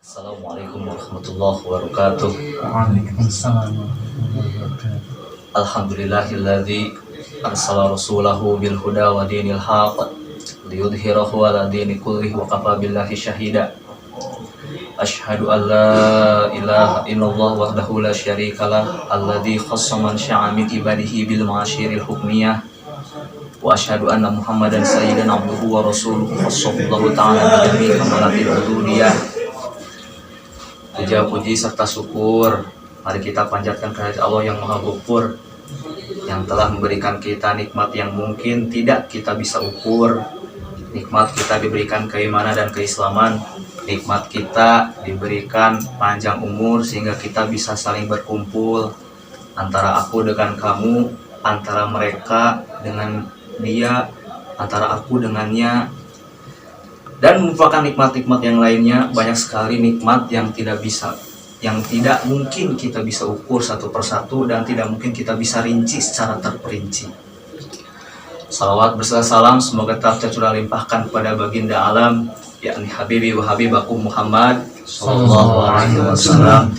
Assalamualaikum warahmatullahi wabarakatuh. Waalaikumsalam warahmatullahi wabarakatuh. Alhamdulillahilladzi arsala rasulahu bil huda wa dinil haqq liyudhhirahu ala dini kullihi wa kafa billahi syahida. Asyhadu an la ilaha illallah wahdahu la syarikalah alladzi khassa man syaa min ibadihi bil ma'asyiril hukmiyah wa asyhadu anna Muhammadan sayyidan abduhu wa rasuluhu khassallahu ta'ala bi jami'i kamalatil ubudiyah. Puja-puji serta syukur mari kita panjatkan kehadirat Allah yang Maha Ghafur, yang telah memberikan kita nikmat yang mungkin tidak kita bisa ukur. Nikmat kita diberikan keimanan dan keislaman, nikmat kita diberikan panjang umur sehingga kita bisa saling berkumpul, antara aku dengan kamu, antara mereka dengan dia, antara aku dengannya, dan merupakan nikmat-nikmat yang lainnya. Banyak sekali nikmat yang tidak mungkin kita bisa ukur satu persatu dan tidak mungkin kita bisa rinci secara terperinci. Salawat beserta salam semoga tetap tercurah limpahkan kepada baginda alam, yakni Habibi wa Habibakum Muhammad sallallahu alaihi wasallam.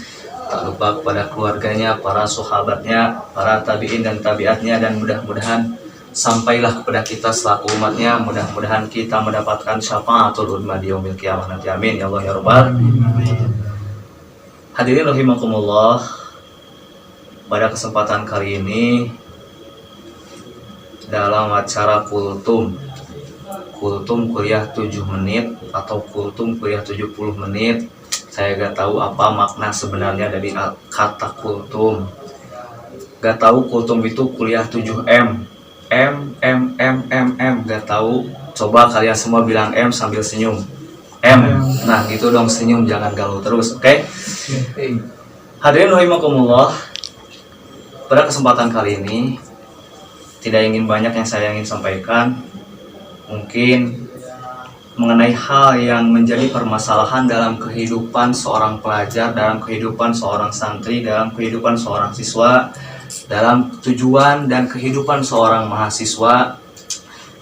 Tak lupa kepada keluarganya, para sahabatnya, para tabi'in dan tabi'atnya, dan mudah-mudahan sampailah kepada kita selaku umatnya. Mudah-mudahan kita mendapatkan syafaatul udma di yaumil qiyamah nanti. Amin ya Allah ya Rabbal. Hadirin rahimakumullah, pada kesempatan kali ini dalam acara kultum kuliah 7 menit atau kultum kuliah 70 menit, saya gak tahu apa makna sebenarnya dari kata kultum. Gak tahu kultum itu kuliah 7M, gak tahu. Coba kalian semua bilang M sambil senyum. M. Nah gitu dong, senyum, jangan galau terus, oke? Hadirin rahimakumullah, pada kesempatan kali ini tidak ingin banyak yang saya ingin sampaikan, mungkin mengenai hal yang menjadi permasalahan dalam kehidupan seorang pelajar, dalam kehidupan seorang santri, dalam kehidupan seorang siswa, dalam tujuan dan kehidupan seorang mahasiswa.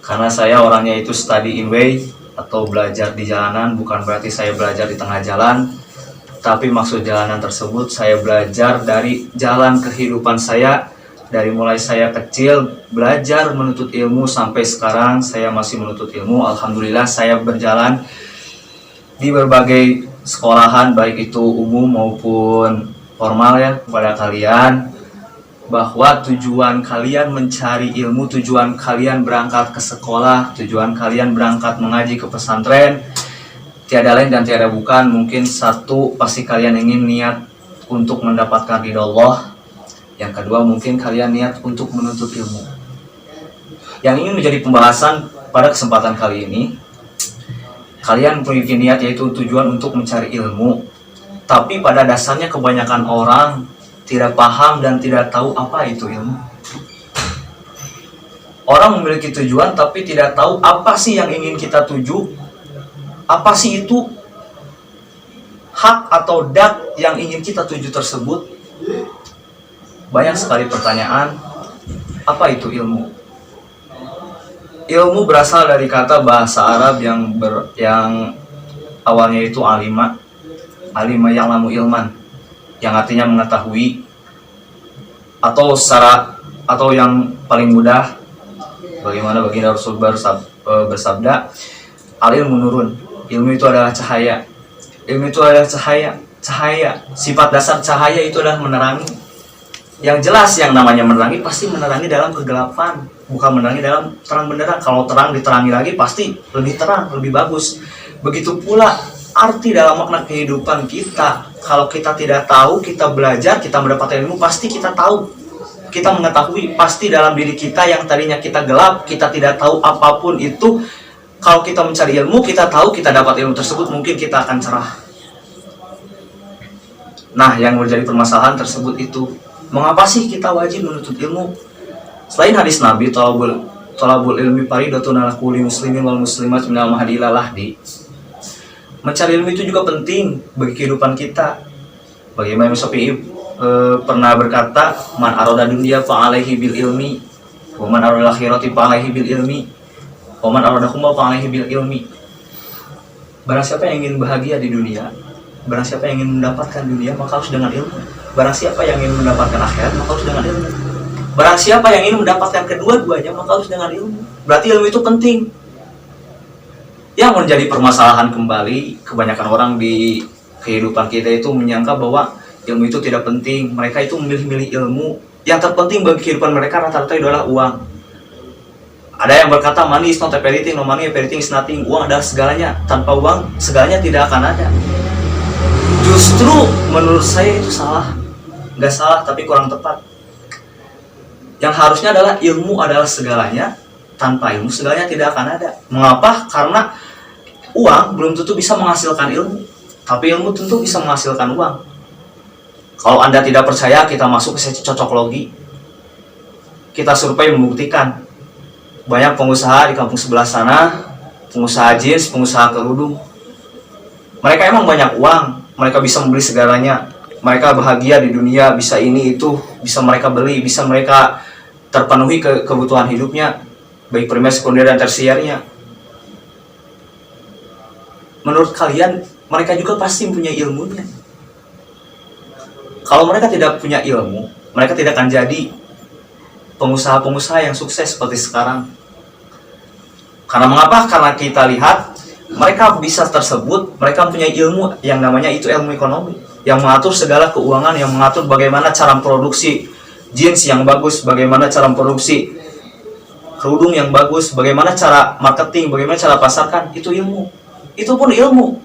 Karena saya orangnya itu study in way atau belajar di jalanan, bukan berarti saya belajar di tengah jalan, tapi maksud jalanan tersebut saya belajar dari jalan kehidupan saya. Dari mulai saya kecil belajar menuntut ilmu sampai sekarang saya masih menuntut ilmu. Alhamdulillah saya berjalan di berbagai sekolahan baik itu umum maupun formal ya. Kepada kalian bahwa tujuan kalian mencari ilmu, tujuan kalian berangkat ke sekolah, tujuan kalian berangkat mengaji ke pesantren, tiada lain dan tiada bukan, mungkin satu, pasti kalian ingin niat untuk mendapatkan ridha Allah. Yang kedua, mungkin kalian niat untuk menuntut ilmu. Yang ingin menjadi pembahasan pada kesempatan kali ini, kalian memiliki niat yaitu tujuan untuk mencari ilmu, tapi pada dasarnya kebanyakan orang tidak paham dan tidak tahu apa itu ilmu. Orang memiliki tujuan tapi tidak tahu apa sih yang ingin kita tuju, apa sih itu hak atau dat yang ingin kita tuju tersebut. Banyak sekali pertanyaan, apa itu ilmu? Ilmu berasal dari kata bahasa Arab yang awalnya itu alima ya'lamu ilman, yang artinya mengetahui, atau yang paling mudah bagaimana baginda Rasul bersabda, al-ilmu nurun, ilmu itu adalah cahaya. Ilmu itu adalah cahaya. Sifat dasar cahaya itu adalah menerangi. Yang jelas yang namanya menerangi pasti menerangi dalam kegelapan, bukan menerangi dalam terang benderang. Kalau terang diterangi lagi pasti lebih terang, lebih bagus. Begitu pula arti dalam makna kehidupan kita. Kalau kita tidak tahu, kita belajar, kita mendapatkan ilmu, pasti kita tahu. Kita mengetahui pasti dalam diri kita yang tadinya kita gelap, kita tidak tahu apapun itu. Kalau kita mencari ilmu, kita tahu, kita dapat ilmu tersebut, mungkin kita akan cerah. Nah, yang menjadi permasalahan tersebut itu, mengapa sih kita wajib menuntut ilmu? Selain hadis Nabi, thalabul ilmi faridatun 'ala kulli muslimin wal muslimat minal mahdi ilal lahdi, mencari ilmu itu juga penting bagi kehidupan kita. Bagaimana Imam Syafi'i pernah berkata, man arada dunya fa alaihi bil ilmi, wa man arada akhirati fa alaihi bil ilmi, wa man arada huma fa alaihi bil ilmi. Barang siapa yang ingin bahagia di dunia, Barang siapa yang ingin mendapatkan dunia maka harus dengan ilmu. Barang siapa yang ingin mendapatkan akhirat maka harus dengan ilmu. Barang siapa yang ingin mendapatkan kedua-duanya maka harus dengan ilmu. Berarti ilmu itu penting. Yang menjadi permasalahan kembali, kebanyakan orang di kehidupan kita itu menyangka bahwa ilmu itu tidak penting. Mereka itu memilih-milih ilmu. Yang terpenting bagi kehidupan mereka rata-rata adalah uang. Ada yang berkata money is not everything, no money everything is nothing. Uang adalah segalanya. Tanpa uang segalanya tidak akan ada. Justru menurut saya itu salah. Nggak salah tapi kurang tepat. Yang harusnya adalah ilmu adalah segalanya. Tanpa ilmu segalanya tidak akan ada. Mengapa? Karena uang belum tentu bisa menghasilkan ilmu, tapi ilmu tentu bisa menghasilkan uang. Kalau Anda tidak percaya, kita masuk ke sesi cocoklogi. Kita survei membuktikan banyak pengusaha di kampung sebelah sana, pengusaha jeans, pengusaha kerudung. Mereka emang banyak uang, mereka bisa membeli segalanya. Mereka bahagia di dunia, bisa ini itu, bisa mereka beli, bisa mereka terpenuhi kebutuhan hidupnya, baik primer, sekunder, dan tersiernya. Menurut kalian, mereka juga pasti punya ilmunya. Kalau mereka tidak punya ilmu, mereka tidak akan jadi pengusaha-pengusaha yang sukses seperti sekarang. Karena mengapa? Karena kita lihat, mereka bisa tersebut, mereka punya ilmu yang namanya itu ilmu ekonomi. Yang mengatur segala keuangan, yang mengatur bagaimana cara produksi jeans yang bagus, bagaimana cara produksi kerudung yang bagus, bagaimana cara marketing, bagaimana cara pasarkan, itu ilmu. Itu pun ilmu.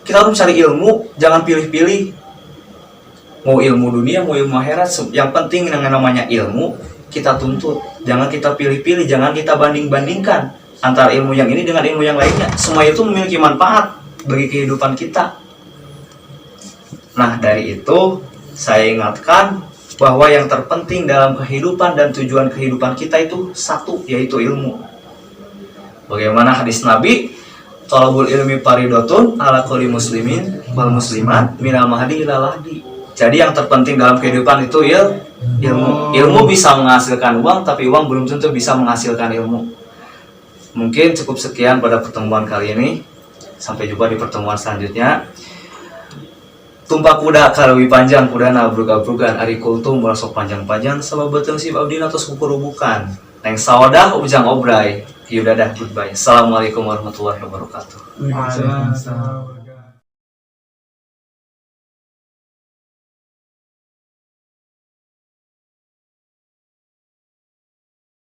Kita harus cari ilmu, jangan pilih-pilih. Mau ilmu dunia, mau ilmu akhirat, yang penting yang namanya ilmu kita tuntut. Jangan kita pilih-pilih, jangan kita banding-bandingkan antara ilmu yang ini dengan ilmu yang lainnya. Semua itu memiliki manfaat bagi kehidupan kita. Nah, dari itu saya ingatkan bahwa yang terpenting dalam kehidupan dan tujuan kehidupan kita itu satu, yaitu ilmu. Bagaimana hadis Nabi, thalabul ilmi faridotun ala kulli muslimin wal muslimat minal mahdi ilal lahdi. Jadi yang terpenting dalam kehidupan itu ilmu. Ilmu bisa menghasilkan uang, tapi uang belum tentu bisa menghasilkan ilmu. Mungkin cukup sekian pada pertemuan kali ini. Sampai jumpa di pertemuan selanjutnya. Tumpah kuda kalawi panjang kuda nabrug-abrugan ari kultum merasok panjang-panjang sama beteng si abdina atau syukur bukan. Neng sawadah ujang obrai. Yudadah goodbye. Assalamualaikum warahmatullahi wabarakatuh. Waalaikumsalam.